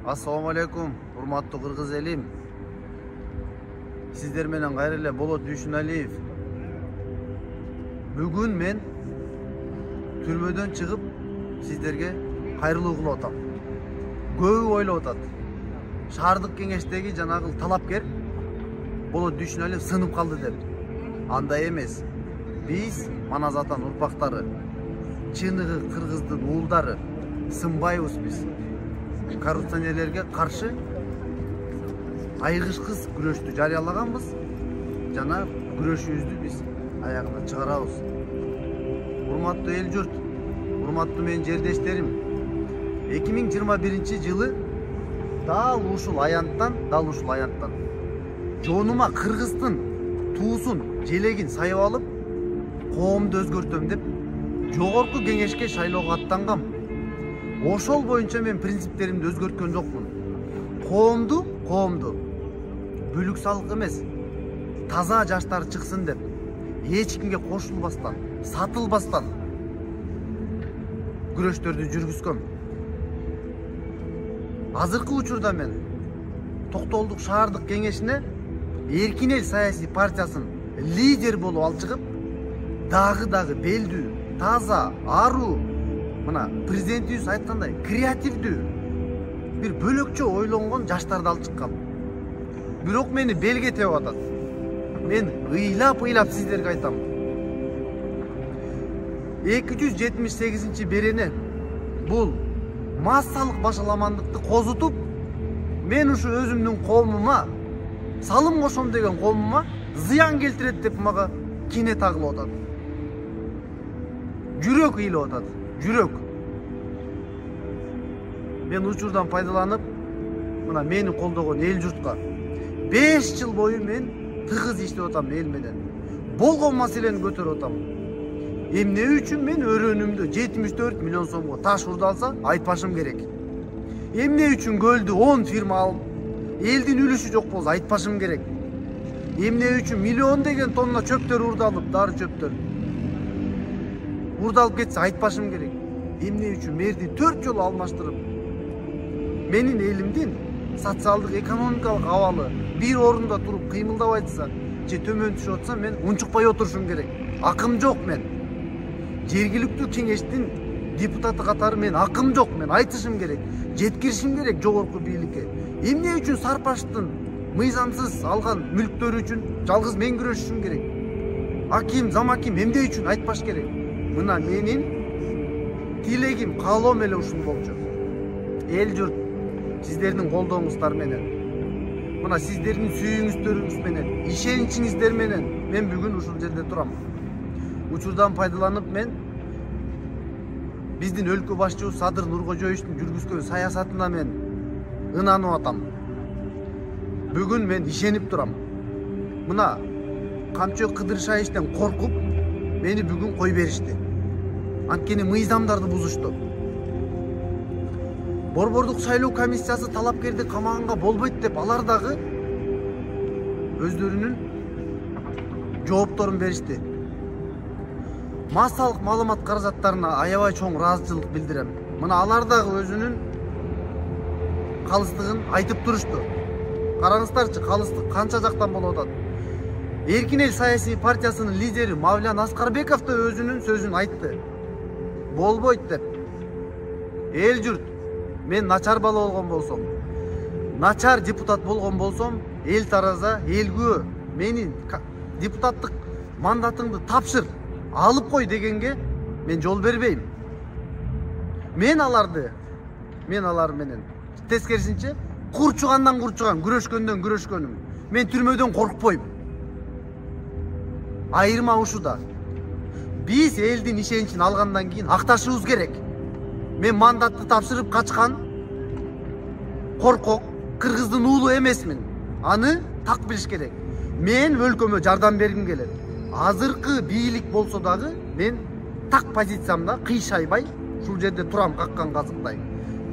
Assalamu alaikum, урматтуу кыргыз элим. Сиздер менен кайра эле Болот Дүйшүналиев. Бүгүн мен түрмөдөн чыгып сиздерге кайрылуу кылып атам. Көбү ойлоп атат. Шаардык кеңештеги жанагы талапкер Болот Дүйшүналиев сынып калды деп. Андай эмес. Биз Манас атан урпактары, чыныгы кыргыздын уулдары сынбайбыз биз. Коррупционерлерге каршы айгышкыс күрөштү жарыялаганбыз. Жана күрөшүбүздү биз аягына чыгарабыз. Урматтуу эл журт, урматтуу менин жердештерим, 2021 жылы дал ушул аянттан жонума кыргыздын туусун, желегин сайып алып, коомду өзгөртөм деп жогорку кеңешке шайлоого аттангам. Ошол боюнча мен принциптеримди өзгөрткөн жокмун. Коомду бүлүк салык эмес, таза жаштар чыксын деп, эч кимге кошулбастан, сатылбастан күрөштөрдү жүргүзгөм. Азыркы учурда мен Токтолдук шаардык кеңешине Эркин эл саясий партиясын лидер болуп алып чыгып, дагы белдүү, таза, аруу, мына президентибиз айткандай креативдүү, бир бөлөкчө ойлонгон жаштарды алып чыккам. Бирок мени белге тебип атат. Мен ыйлап сиздерге айтам. 278 берене бул массалык башаламандыкты козутуп, мен ушу өзүмдүн коомума салым кошом деген коомума зыян келтирет деп мага кине тагылып атат. Жүрөк ыйлап атат. Жүрөк. Мен учурдан пайдаланып, мына мени колдогон эл журтка 5 жыл бою мен тыгыз иштеп атам эл менен. Болгон маселени көтөрүп атам. Эмне үчүн мен өрөөнүмдө 74 миллион сомго таш урдалса айтпашым керек. Эмне үчүн көлдү 10 фирма алып, элдин үлүшү жок болсо айтпашым керек. Эмне үчүн миллион деген тонна чөптөр урдалып, дары чөптөр урдалып кетсе айтпашым керек. Эмне үчүн мэрди 4 жолу алмаштырып, менин элимдин социалдык экономикалык абалы бир орунда туруп кыймылдабай атса, же төмөн түшүп атса, мен унчукпай отурушум керек. Акым жок мен. Жергиликтүү кеңештин депутаты катары мен акым жок, мен айтышым керек, жеткиришим керек жогорку бийликке. Эмне үчүн Сарпаштын мыйзамсыз алган мүлктөрү үчүн жалгыз мен күрөшүшүм керек. Аким, замаким эмне үчүн айтпаш керек. Мына менин тилегим, каалоом эле ушул болчу. Эл журт, сиздердин колдооңуздар менен, мына сиздердин сүйүүңүздөрүңүз менен, ишеничиңиздер менен мен бүгүн ушул жерде турам. Учурдан пайдаланып мен биздин өлкө башчыбыз Садыр Нуркожоевичтин жүргүзгөн саясатына мен ынанып атам. Бүгүн мен ишенип турам. Мына Камчы Кыдыршаевичтен коркуп мени бүгүн кой беришти. Анткени мыйзамдарды бузушту. Борбордук шайлоо комиссиясы талапкерди камаганга болбойт деп, алар дагы өздөрүнүн жоопторун беришти. Массалык маалымат каражаттарына аябай чоң ыраазычылык билдирем. Мына алар дагы өзүнүн калыстыгын айтып турушту. Караңыздарчы, калыстык канча жактан болуп атат. Эркин эл саясий партиясынын лидери Мавлян Аскарбеков да өзүнүн сөзүн айтты. Болбойт деп. Эл журт, мен начар бала болгон болсом, начар депутат болгон болсом, эл тараза, эл күбө, менин депутаттык мандатыңды тапшыр, алып кой дегенге мен жол бербейм. Мен алар менен тескерисинче курчугандан курчуган, күрөшкөндөн күрөшкөнүм. Мен түрмөдөн коркпойм. Айырма ушуда. Биз элдин ишеничин алгандан кийин акташыбыз керек. Мен мандатты тапшырып качкан коркок кыргыздын уулу эмесмин. Аны так билиш керек. Мен өлкөмө жардам бергим келет. Азыркы бийлик болсо дагы мен так позициямда кыйшайбай ушул жерде турам каккан казыктай.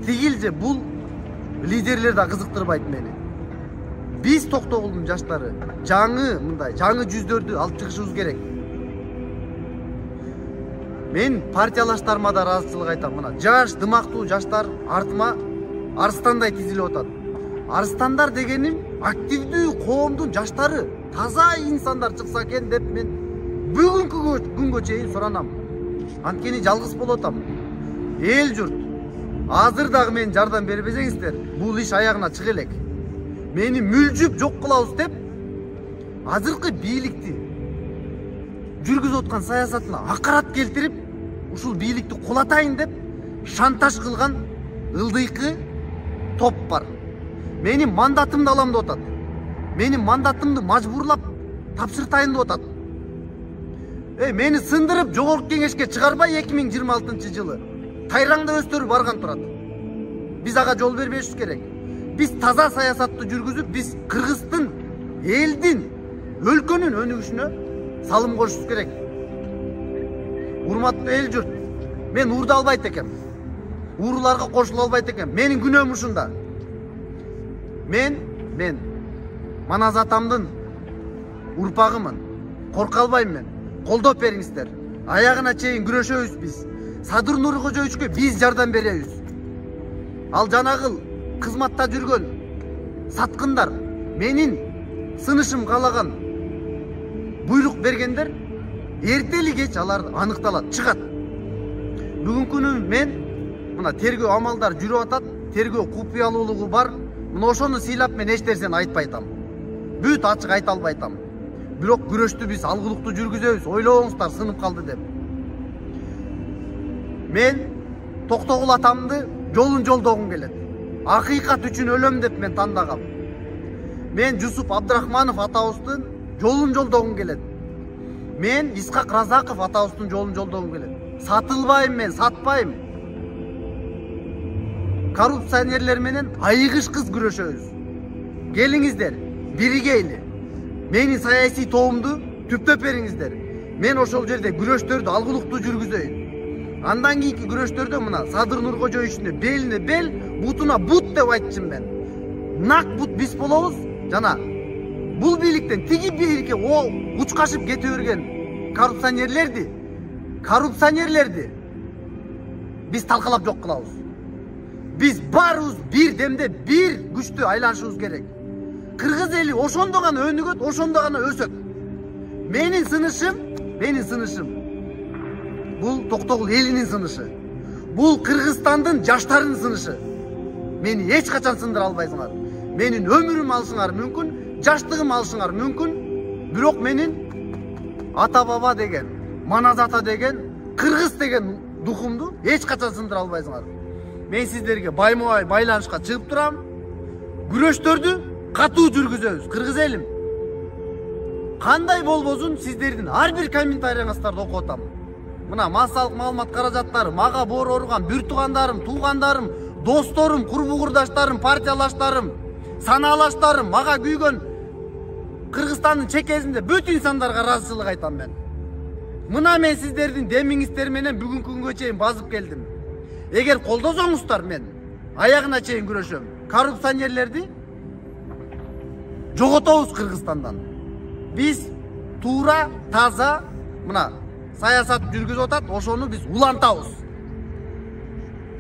Тигилже бул лидерлер да кызыктырбайт мени. Биз Токтогулдун жаштары жаңы жүздөрдү алып чыгышыбыз керек. Мен партиялаштарыма да ыраазычылык айтам. Мына жаш, дымактуу жаштар артыма арыстандай тизилип атат. Арыстандар дегеним активдүү коомдун жаштары, таза инсандар чыкса экен деп мен бүгүнкү күнгө чейин суранам. Анткени жалгыз болуп атам. Эл журт, азыр дагы мен жардам бербесеңиздер, бул иш аягына чыга элек. Мени мүлжүп жок кылабыз деп, азыркы бийликти жүргүзүп аткан саясатына акарат келтирип, ушул бийликти кулатайын деп шантаж кылган ылдыйкы топ бар. Менин мандатымды алам деп атат. Менин мандатымды мажбурлап тапшыртайын деп атат. Мени сындырып жогорку кеңешке чыгарбай 2026 жылы Тайраңда өстөрүп барган турат. Биз ага жол бербешибиз керек. Биз таза саясатты жүргүзүп, биз Кыргыздын, элдин, өлкөнүн өнүгүшүнө салым кошушубуз керек. Урматтуу эл журт, мен уурда албайт экем. Ууруларга кошула албайт экем. Менин күнөөм ушунда. Мен Маназ атамдын урпагымын. Корка албайм мен. Колдоп бериңиздер. Аягына чейин күрөшөбүз биз. Садыр Нуркожоевичке биз жардам беребиз. Ал жанагыл кызматта жүргөн саткындар, менин сынышым калаган буйрук бергендер, эртели кеч алар аныкталат, чыгат. Бүгүнкү күнү мен мына тергөө амалдар жүрүп атат, тергөө купуялуулугу бар. Мына ошону сыйлап мен эч нерсени айтпай атам. Бүт ачык айта албай атам. Бирок күрөштү биз алгылыктуу жүргүзөбүз, ойлобоңуздар сынып калды деп. Мен Токтогул атамды жолун жолдогум келет. Акыйкат үчүн өлөм деп мен тандагам. Мен Жусуп Абдрахманов атабыздын жолун жолдогум келет. Мен Исхак Разаков атабыздын жолун жолдогум келет. Сатылбайм мен, сатпайм. Коррупционерлер менен айыгышкыз күрөшөбүз. Келиңиздер, биригейли. Менин саясий тоомду түптөп бериңиздер. Мен ошол жерде күрөштөрдү алгылыктуу жүргүзөйүн. Андан кийинки күрөштөрдө мына Садыр Нуркожоевичтин белине бел, бутуна бут деп айтчым мен. Нак бут биз болобуз. Жана бул бийликтен тиги бийликке учкашып кете берген коррупционерлерди биз талкалап жок кылабыз. Биз барыбыз бир демде, бир күчтүү айланышыбыз керек. Кыргыз эли ошондо гана өнүгөт, ошондо гана өсөт. Менин сынышым бул Токтогул элинин сынышы. Бул Кыргызстандын жаштарынын сынышы. Мени эч качан сындыра албайсыңар. Менин өмүрүм алышыңар мүмкүн, жаштыгым алышыңар мүмкүн. Бирок менин ата баба деген, Маназ ата деген, Кыргыз деген духумду эч качан сындыра албайсыңар. Мен сиздерге байма-бай байланышка чыгып турам. Күрөштөрдү катуу жүргүзөбүз. Кыргыз элим. Кандай болбосун сиздердин ар бир комментарияңыздарды окуп атам. Мына массалык маалымат каражаттары мага боор оруган бир туугандарым, досторум, курбу курдаштарым, партиялаштарым, санаалаштарым, мага күйгөн Кыргызстандын чекесинде бүт инсандарга ыраазычылык айтам мен. Мына мен сиздердин демиңиздер менен бүгүнкү күнгө чейин базып келдим. Эгер колдосоңуздар мен аягына чейин күрөшөм. Коррупционерлерди жоготобуз Кыргызстандан. Биз туура, таза, мына саясат жүргүзүп атат, ошону биз улантабыз.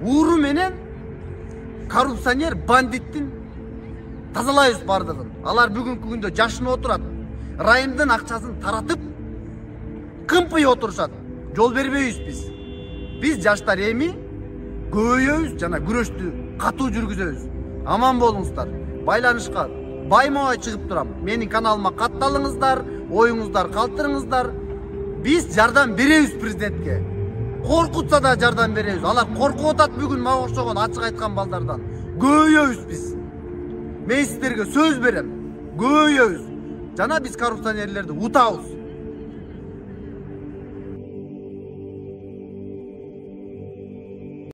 Ууру менен коррупционер, бандиттин тазалайбыз бардыгын. Алар бүгүнкү күндө жашынып отурат. Райымдын акчасын таратып, кымпый отурушат. Жол бербейбиз биз. Биз жаштар эми көбөйөбүз жана күрөштү катуу жүргүзөбүз. Аман болуңуздар. Байланышка байма-бай чыгып турам. Менин каналыма катталыңыздар, оюңуздар калтырыңыздар. Биз жардам беребиз президентке. Коркутса да жардам беребиз. Алар коркуп атат бүгүн мага окшогон ачык айткан балдардан. Көбөйөбүз биз. Мен сиздерге сөз берем. Көбөйөбүз. Жана биз коррупционерлерди утабыз.